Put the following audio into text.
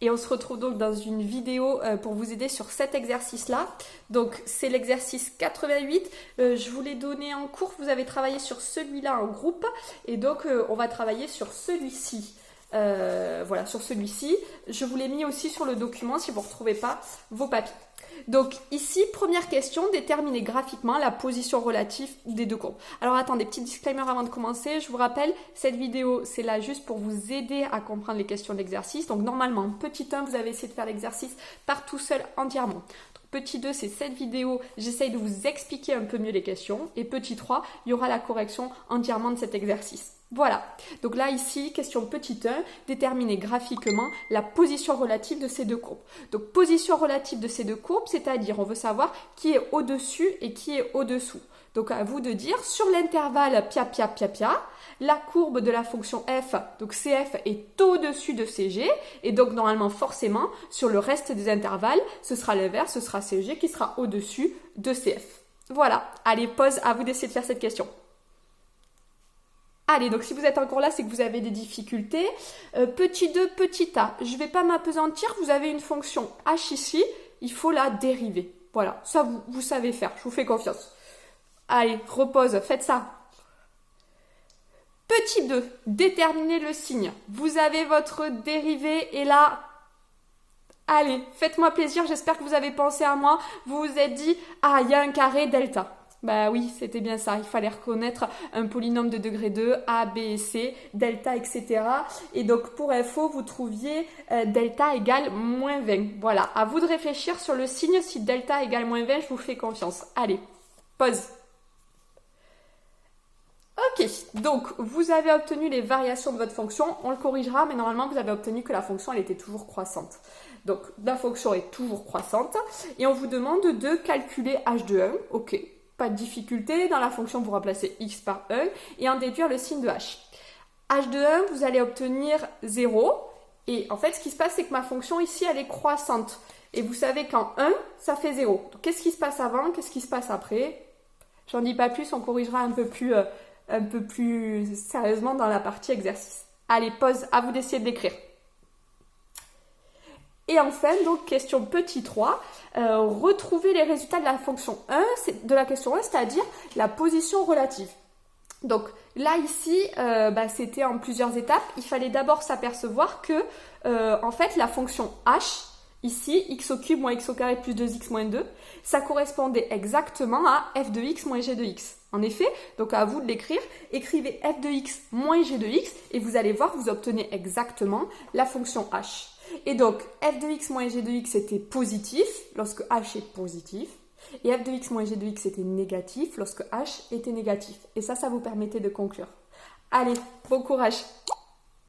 Et on se retrouve donc dans une vidéo pour vous aider sur cet exercice-là. Donc c'est l'exercice 88. Je vous l'ai donné en cours, vous avez travaillé sur celui-là en groupe. Et donc on va travailler sur celui-ci. Voilà, sur celui-ci. Je vous l'ai mis aussi sur le document si vous ne retrouvez pas vos papiers. Donc ici, première question, déterminez graphiquement la position relative des deux courbes. Alors attendez, petit disclaimer avant de commencer, je vous rappelle, cette vidéo c'est là juste pour vous aider à comprendre les questions de l'exercice. Donc normalement, petit 1, vous avez essayé de faire l'exercice par tout seul entièrement. Petit 2, c'est cette vidéo, j'essaye de vous expliquer un peu mieux les questions. Et petit 3, il y aura la correction entièrement de cet exercice. Voilà, donc là ici, question petit 1, déterminer graphiquement la position relative de ces deux courbes. Donc position relative de ces deux courbes, c'est-à-dire on veut savoir qui est au-dessus et qui est au-dessous. Donc à vous de dire, sur l'intervalle pia, la courbe de la fonction f, donc cf est au-dessus de cg, et donc normalement forcément, sur le reste des intervalles, ce sera l'inverse, ce sera cg qui sera au-dessus de cf. Voilà, allez, pause, à vous d'essayer de faire cette question. Allez, donc si vous êtes encore là, c'est que vous avez des difficultés. Petit 2, petit a, je ne vais pas m'apesantir, vous avez une fonction h ici, il faut la dériver. Voilà, ça vous savez faire, je vous fais confiance. Allez, repose, faites ça. Petit 2, déterminez le signe. Vous avez votre dérivée et là, allez, faites-moi plaisir, j'espère que vous avez pensé à moi. Vous vous êtes dit, ah, il y a un carré delta. Bah oui, c'était bien ça. Il fallait reconnaître un polynôme de degré 2, A, B et C, delta, etc. Et donc, pour info, vous trouviez delta égale moins 20. Voilà, à vous de réfléchir sur le signe. Si delta égale moins 20, je vous fais confiance. Allez, pause. Ok, donc vous avez obtenu les variations de votre fonction. On le corrigera, mais normalement, vous avez obtenu que la fonction, elle était toujours croissante. Donc, la fonction est toujours croissante. Et on vous demande de calculer h de 1. Ok. Pas de difficulté, dans la fonction vous remplacez x par 1 et en déduire le signe de h. h de 1, vous allez obtenir 0 et en fait ce qui se passe c'est que ma fonction ici elle est croissante et vous savez qu'en 1 ça fait 0. Donc qu'est-ce qui se passe avant, qu'est-ce qui se passe après? J'en dis pas plus, on corrigera un peu plus sérieusement dans la partie exercice. Allez, pause, à vous d'essayer de l'écrire. Et enfin, donc, question petit 3, retrouver les résultats de la fonction 1, de la question 1, c'est-à-dire la position relative. Donc là, ici, c'était en plusieurs étapes. Il fallait d'abord s'apercevoir que, en fait, la fonction h, ici, x au cube moins x au carré plus 2x moins 2, ça correspondait exactement à f de x moins g de x. En effet, donc à vous de l'écrire, écrivez f de x moins g de x et vous allez voir, vous obtenez exactement la fonction h. Et donc, f de x moins g de x était positif lorsque h est positif. Et f de x moins g de x était négatif lorsque h était négatif. Et ça vous permettait de conclure. Allez, bon courage!